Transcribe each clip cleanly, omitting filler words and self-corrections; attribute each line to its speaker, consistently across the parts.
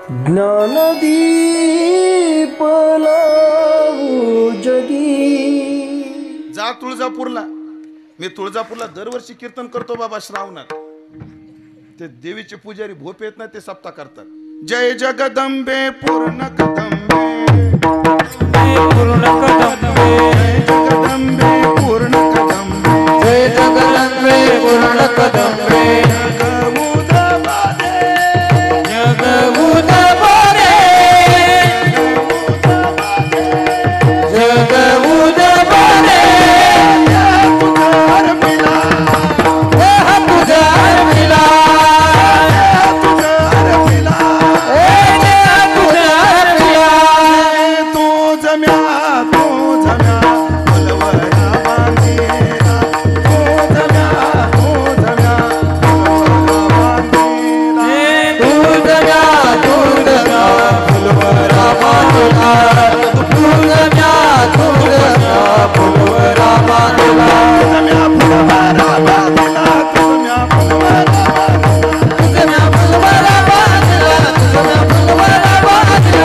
Speaker 1: ज्ञानदीप लावू जगी.
Speaker 2: जा तुळजापूरला. मी तुळजापूरला दरवर्षी कीर्तन करतो बाबा श्रावणात. ते देवीचे पुजारी भोप येत ना, ते सप्ताह करतात. जय जगदंबे पूर्ण कदंबे,
Speaker 3: पूर्ण कदंबे,
Speaker 2: जय जगदंबे पूर्ण कदंबे,
Speaker 3: जय जगदंबे पूर्ण कदंबे. जगबुधबारे, जगबुधबारे,
Speaker 2: तुझार मिला,
Speaker 3: तुझार मिला,
Speaker 2: तुझार मिला,
Speaker 3: तुझार मिला.
Speaker 2: तू जम्या फुलवरा बांधीला, तू जम्या फुलवरा बांधीला.
Speaker 3: तू जगा फुलवरा बांधला, तू जगा फुलवरा बांधला.
Speaker 2: जम्या फुलवरा बांधीला, तू जम्या फुलवरा बांधीला.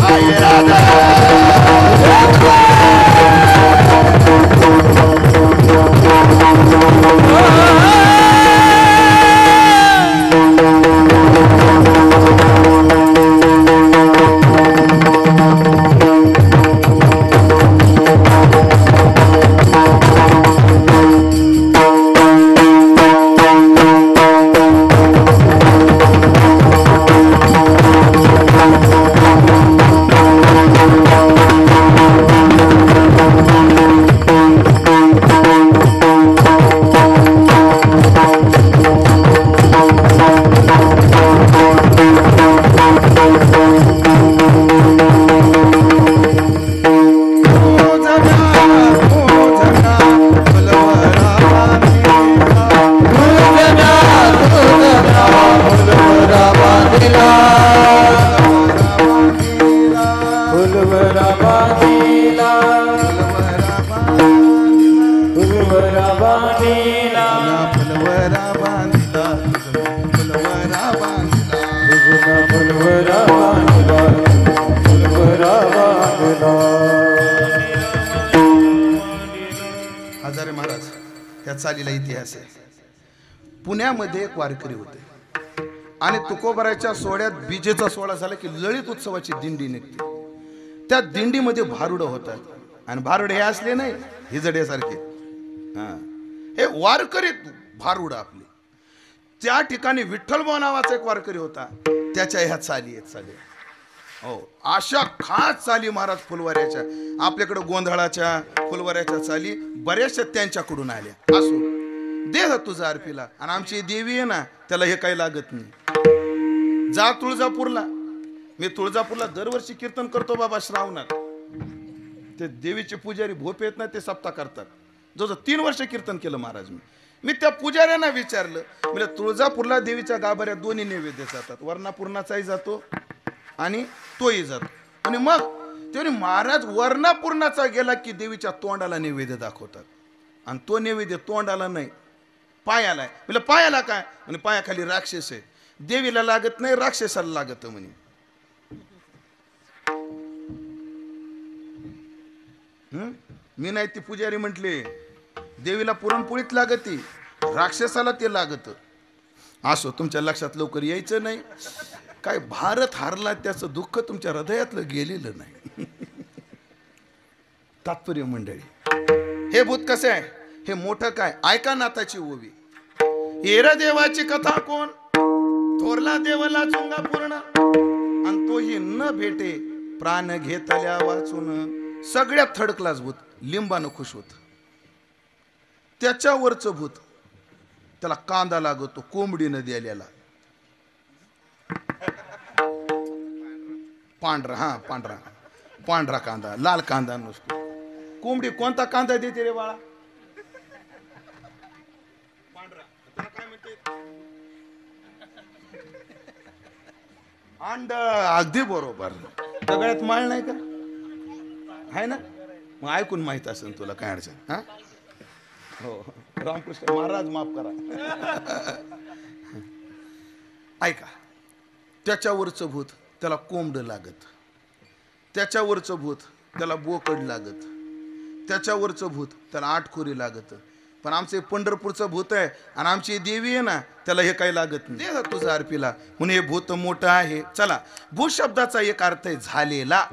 Speaker 2: आये राधा
Speaker 3: फुलवरा बांधला, फुलवरा बांधला,
Speaker 2: फुलवरा बांधला, फुलवरा बांधला.
Speaker 3: फुलवरा बांधला, फुलवरा बांधला.
Speaker 2: हजारे महाराज या चालीला इतिहास आहे. पुण्यामध्ये एक वारकरी होते आणि तुकोबाराच्या सोहळ्यात बीजेचा सोहळा झाला की ललित उत्सवाची दिंडी निघते. त्या दिंडीमध्ये भारुड होतात आणि भारुड हे असले नाही हिजड्यासारखे, हा हे वारकरी भारुड आपले. त्या ठिकाणी विठ्ठलभाऊ नावाचा एक वारकरी होता, त्याच्या ह्या चाली आहेत चाली. हो अशा खास चाली महाराज फुलवाऱ्याच्या. आपल्याकडे गोंधळाच्या फुलवाऱ्याच्या चाली बऱ्याचशा त्यांच्याकडून आल्या. असो देह तुझा अर्पीला. आणि आमची देवी आहे ना, त्याला हे काही लागत नाही. जा तुळजापूरला. मी तुळजापूरला दरवर्षी कीर्तन करतो बाबा श्रावणात. ते देवीचे पुजारी भोप येत ना, ते सप्ताह करतात. जवळ 3 वर्ष कीर्तन केलं महाराज. मी त्या पुजाऱ्यांना विचारलं, म्हणजे तुळजापूरला देवीच्या गाभाऱ्यात दोन्ही नैवेद्य जातात, वर्णापूर्णाचाही जातो आणि तोही जातो. आणि मग ते महाराज वर्णापूर्णाचा गेला की देवीच्या तोंडाला नैवेद्य दाखवतात. आणि तो नैवेद्य तोंडाला नाही, पायाला आहे. म्हणजे पायाला काय, म्हणजे पायाखाली राक्षस आहे. देवीला लागत नाही, राक्षसाला लागत म्हणे. मी नाही, ती पुजारी म्हटले देवीला पुरणपोळीत लागती, राक्षसाला ते लागत. असो तुमच्या लक्षात लवकर यायचं नाही. काय भारत हारला त्याचं दुःख तुमच्या हृदयातलं गेलेलं नाही. तात्पर्य मंडळी, हे भूत कसे आहे, हे मोठं काय, ऐका नाथाची ओवी. हेरा देवाची कथा कोण, थोरला देवला चुंगा पूर्ण, आणि तोही न भेटे प्राण घेतल्या वाचून. सगळ्यात थर्ड क्लास भूत लिंबानं खुश होत. त्याच्यावरचं भूत, त्याला कांदा लागतो कोंबडीनं द्यायला. पांढरा, हा पांढरा पांढरा कांदा, लाल कांदा नसतो. कोंबडी कोणता कांदा देते रे बाळा? पांढरा. त्याला काय म्हणते? अंड. अगदी बरोबर. सगळ्यात माळ नाही का, आहे ना? मग ऐकून माहित असेल तुला, काय अडचण. हा हो रामकृष्ण महाराज माफ करा. ऐका, त्याच्यावरचं भूत त्याला कोंबड लागत, त्याच्यावरचं भूत त्याला बोकड लागत, त्याच्यावरचं भूत त्याला आठखोरी लागत. पण आमचे पंढरपूरचं भूत आहे आणि आमची देवी आहे ना, त्याला हे काही लागत नाही. दे तुझं आरपीला म्हणून हे भूत मोठं आहे. चला, भूत शब्दाचा एक अर्थ आहे झालेला,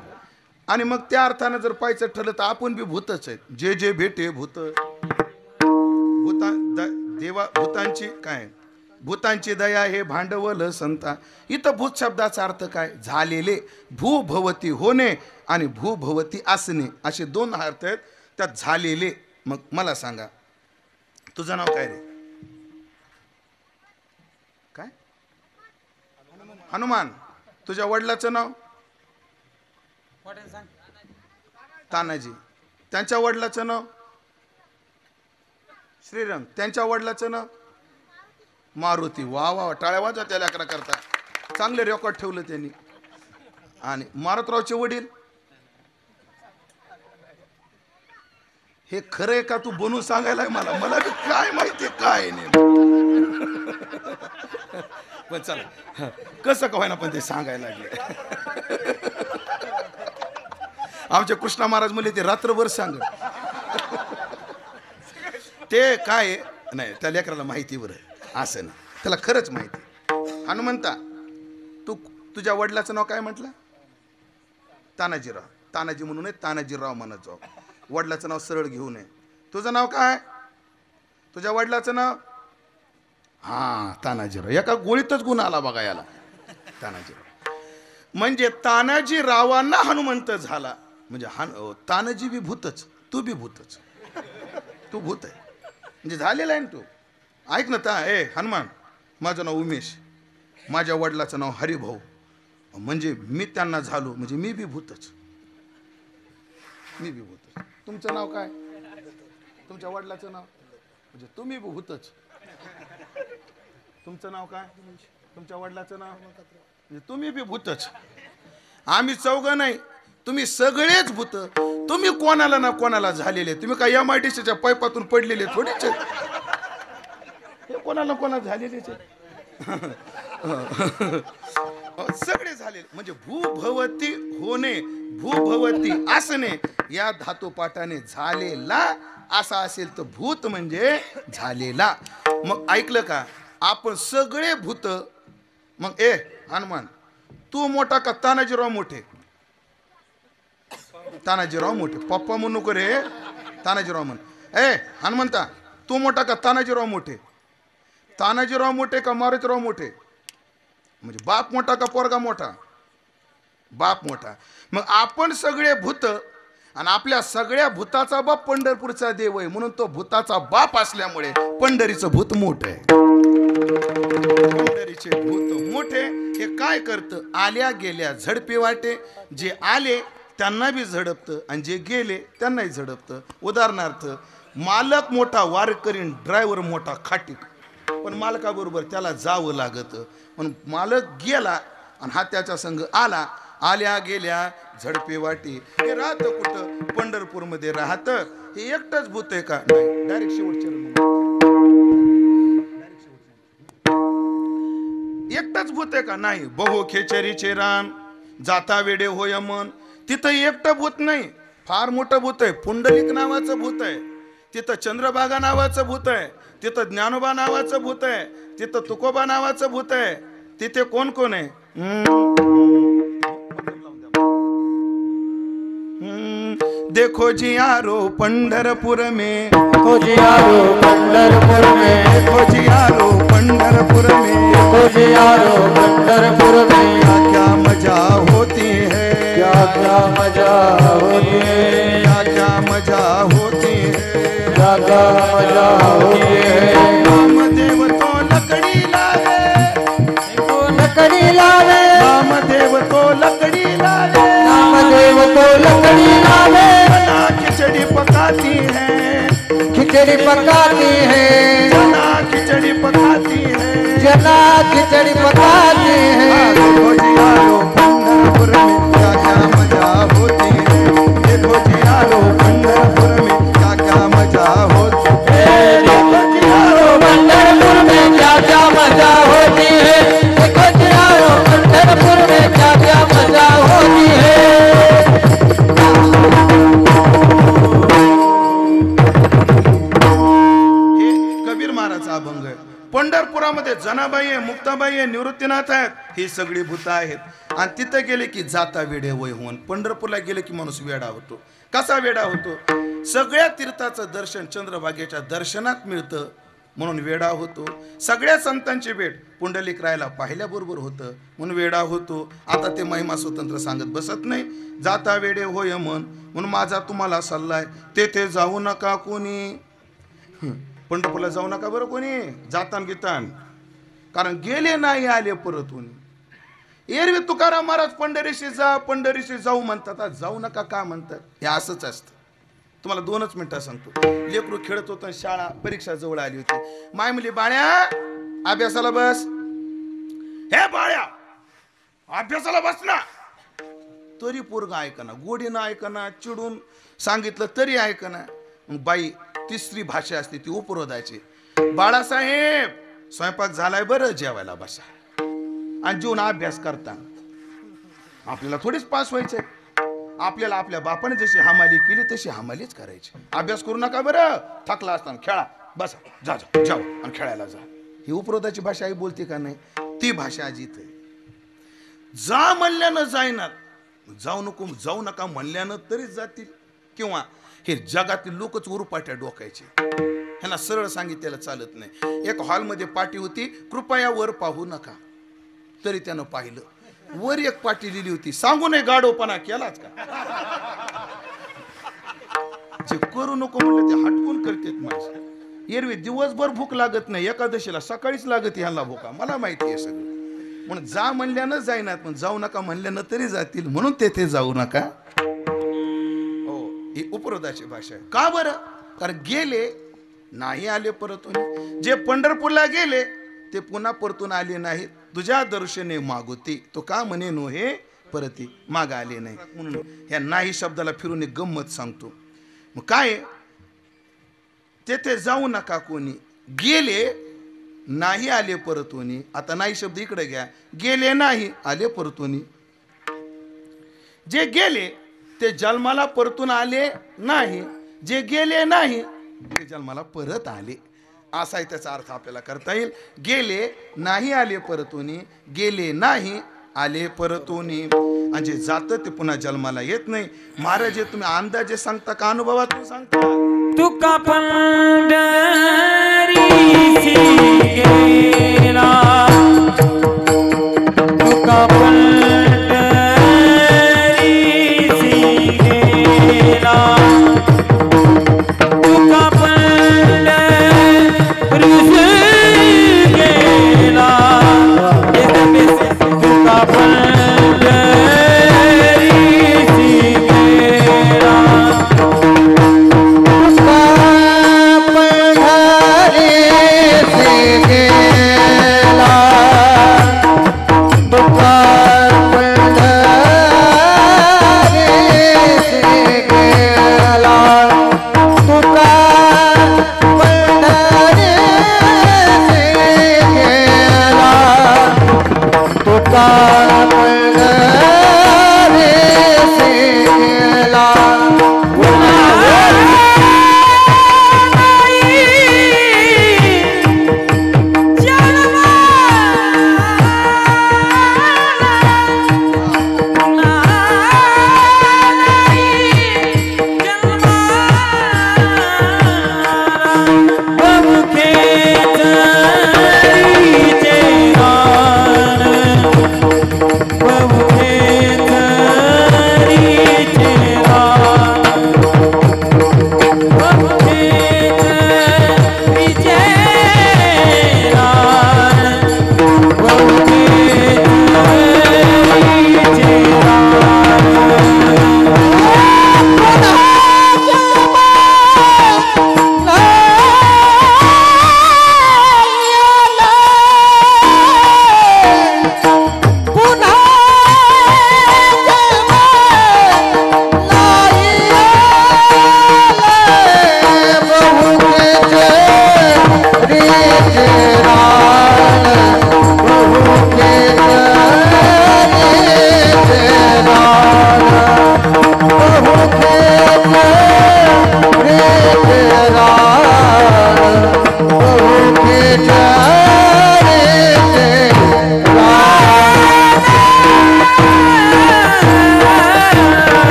Speaker 2: आणि मग त्या अर्थानं जर पाहायचं ठरलं तर आपण बी भूतच आहेत. जे जे भेटे भूत, भूतांची काय, भूतांची दया हे भांडवल संता. इथं भूत शब्दाचा अर्थ काय, झालेले. भूभवती होणे आणि भूभवती असणे असे दोन अर्थ आहेत त्यात. झालेले. मग मला सांगा, तुझं नाव काय रे? काय? हनुमान. तुझ्या वडिलाचं नाव? तानाजी. त्यांच्या वडिलाचं नाव? श्रीरंग. त्यांच्या वडिलाचं नाव? मारुती. वा वा, टाळ्या वाजवा त्या लेकरा करता. चांगले रेकॉर्ड ठेवलं त्यांनी. आणि मारुतरावचे वडील? हे खरं आहे का तू बनवून सांगायला मला? मला बी काय माहिती काय नाही. पण चला, कसं का होईना पण ते सांगायला लागले. आमचे कृष्णा महाराज म्हणले ते रात्रभर सांग. ते काय नाही, त्या लेकराला माहिती बरं असं ना, त्याला खरंच माहिती. हनुमंता, तू तुझ्या वडिलाचं नाव काय म्हटलं? तानाजीराव. तानाजी म्हणून तानाजीराव म्हणत जाऊ. वडिलाचं नाव सरळ घेऊ नये. तुझं नाव काय? तुझ्या वडिलाचं नाव? हा, तानाजीराव. एका गोळीतच गुण आला बघा याला, तानाजीराव. म्हणजे तानाजीरावांना हनुमंत झाला. म्हणजे तानाजी बी भूतच, तू बी भूतच. तू भूत आहे म्हणजे झालेला आहे ना तू. ऐक ना ए हनुमान, माझं नाव उमेश, माझ्या वडिलाचं नाव हरिभाऊ, म्हणजे मी त्यांना झालो, म्हणजे मी बी भूतच. मी बी भूतच. तुमचं नाव काय? तुमच्या वडिलाचं नाव? म्हणजे तुम्ही बी भूतच. तुमचं नाव काय? तुमच्या वडिलाचं नाव? म्हणजे तुम्ही बी भूतच. आम्ही चौघं नाही, तुम्ही सगळेच भूत. तुम्ही कोणाला ना कोणाला झालेले. तुम्ही काय MIDCच्या पाईपातून पडलेले थोडेच. हे कोणाला कोणाला झालेलेच सगळे झालेले. म्हणजे भूभवती होणे, भूभवती असणे या धातुपाठाने झालेला असा असेल तर भूत म्हणजे झालेला. मग ऐकलं का, आपण सगळे भूत. मग हनुमान, तू मोठा का तानाजीराव मोठे? तानाजीराव मोठे. पप्पा म्हणू नको रे, तानाजीराव म्हण. हनुमंता, तू मोठा का तानाजीराव मोठे? तानाजीराव मोठे का मारुतीराव मोठे? म्हणजे बाप मोठा का पोरगा मोठा? बाप मोठा. मग आपण सगळे भूत आणि आपल्या सगळ्या भूताचा बाप पंढरपूरचा देव आहे, म्हणून तो भूताचा बाप असल्यामुळे पंढरीचं भूत मोठं आहे. पंढरीचे भूत मोठे. हे काय करतं, आल्या गेल्या झडपे वाटे. जे आले त्यांना बी झडपतं आणि जे गेले त्यांनाही झडपतं. उदाहरणार्थ, मालक मोठा वारकरी, ड्रायव्हर मोठा खाटीक, पण मालकाबरोबर त्याला जावं लागतं. पण मालक गेला आणि हा त्याच्या संग आला. आल्या गेल्या झडपे वाटी. हे राहतं कुठं? पंढरपूरमध्ये राहतं. हे एकटंच भूत आहे का? नाही. डायरेक्ट शेवटचे एकटंच भूत आहे का? नाही. बहु खेचरीचे रान जाता वेडे होय मन. तिथं एकटं भूत नाही, फार मोठं भूत आहे. पुंडलिक नावाचं भूत आहे. तिथं चंद्रभागा नावाचं भूत आहे. तिथं ज्ञानोबा नावाचं भूत आहे. तिथं तुकोबा नावाचं भूत आहे. तिथे कोण कोण आहे? देखो जियारो पंढरपुर में,
Speaker 3: देखो जियारो पंढरपुर में,
Speaker 2: देखो जियारो पंढरपुर में,
Speaker 3: देखो जियारो पंढरपुर में,
Speaker 2: क्या क्या मजा होती है,
Speaker 3: क्या क्या मजा होती है,
Speaker 2: क्या क्या मजा होती है,
Speaker 3: क्या क्या मजा होती है।
Speaker 2: नामदेव तो लकड़ी लावे,
Speaker 3: देखो लकड़ी लावे,
Speaker 2: नामदेव तो लकड़ी लावे,
Speaker 3: नामदेव तो लकड़ी लावे,
Speaker 2: चना खिचड़ी पकाती है,
Speaker 3: खिचड़ी पकाती है,
Speaker 2: चना खिचड़ी पकाती है,
Speaker 3: चना खिचड़ी पकाती है।
Speaker 2: देखो जियारो पंढरपुर में क्या क्या मजा होती है, देखो जियारो पंढरपुर में क्या क्या मजा होती है। पंढरपुरामध्ये जनाबाई आहे, मुक्ताबाई आहे, निवृत्तीनाथ आहेत, ही सगळी भूत आहेत. आणि तिथं गेले की जाता वेडे वय होऊन. पंढरपूरला गेले की माणूस वेडा होतो. कसा वेडा होतो? सगळ्या तीर्थाचं दर्शन चंद्रभागेच्या दर्शनात मिळतं म्हणून वेडा होतो. सगळ्या संतांची भेट पुंडलिक रायला पाहिल्याबरोबर होतं म्हणून वेडा होतो. आता ते महिमा स्वतंत्र सांगत बसत नाही. जाता वेडे होय म्हणून माझा तुम्हाला सल्ला आहे, तेथे जाऊ नका कोणी. पंढरपूरला जाऊ नका बरं कोणी जातान गीतान, कारण गेले नाही आले परतून. एरवी तुकाराम महाराज पंढरीशी जा पंढरीशी जाऊ म्हणतात, आज जाऊ नका का म्हणतात? हे असंच असतं. तुम्हाला 2च मिनिटं सांगतो. लेकरू खेळत होतं, शाळा परीक्षा जवळ आली होती. माय म्हणली बाळ्या अभ्यासाला बस. हे बाळ्या अभ्यासाला बस ना. तरी पोरगा ऐकना, गोडीनं ऐकना, चिडून सांगितलं तरी ऐकना. बाई तिसरी भाषा असते ती उपरोधाची. बाळासाहेब स्वयंपाक झालाय बरं, जेवायला बसा. आणि जेवून अभ्यास करता. आपल्याला थोडीच पास व्हायचंय. आपल्याला आपल्या बापाने जशी हमाली केली तशी हमालीच करायची. अभ्यास करू नका बरं, थकला असताना खेळा बसा, जा जा जाऊ आणि खेळायला जा. ही उपरोधाची भाषा आई बोलते का नाही? ती भाषा आजी इथे. जा म्हणल्यानं जाईनात, जाऊ नका म्हणल्यानं तरीच जातील. किंवा हे जगातील लोकच उरुपाट्या डोकायचे. ह्यांना सरळ सांगितलेलं चालत नाही. एक हॉलमध्ये पाटी होती, कृपया वर पाहू नका. तरी त्यानं पाहिलं. वर एक पाटी लिहिली होती, सांगू नये गाडोपणा केलाच का? जे करू नको म्हणलं ते हटकून करतेत माणसं. एरवी दिवसभर भूक लागत नाही, एकादशीला सकाळीच लागत ह्यांना भूका. मला माहिती आहे सगळं. म्हणून जा म्हणल्यानं जाईनात, पण जाऊ नका म्हणल्यानं तरी जातील म्हणून तेथे जाऊ नका. हो, ही उपरोधाची भाषा आहे. का बरं? कारण गेले नाही आले परतून. जे पंढरपूरला गेले ते पुन्हा परतून आले नाहीत. तुझ्या दर्शने मागोती, तो का म्हणे नो हे परती, माग आले नाही. म्हणून ह्या नाही शब्दाला फिरून एक गंमत सांगतो. मग काय? तेथे जाऊ नका कोणी, गेले नाही आले परतून. आता नाही शब्द इकडे घ्या. गेले नाही आले परतून. जे गेले ते जन्माला परतून आले नाही, जे गेले नाही ते जन्माला परत आले. असा आहे त्याचा अर्थ आपल्याला करता येईल. गेले नाही आले परतून, गेले नाही आले परतून. आणि जे जातं ते पुन्हा जन्माला येत नाही. महाराज तुम्ही अंदाजे सांगता का अनुभवातून सांगता?
Speaker 4: तुका पंढरीसी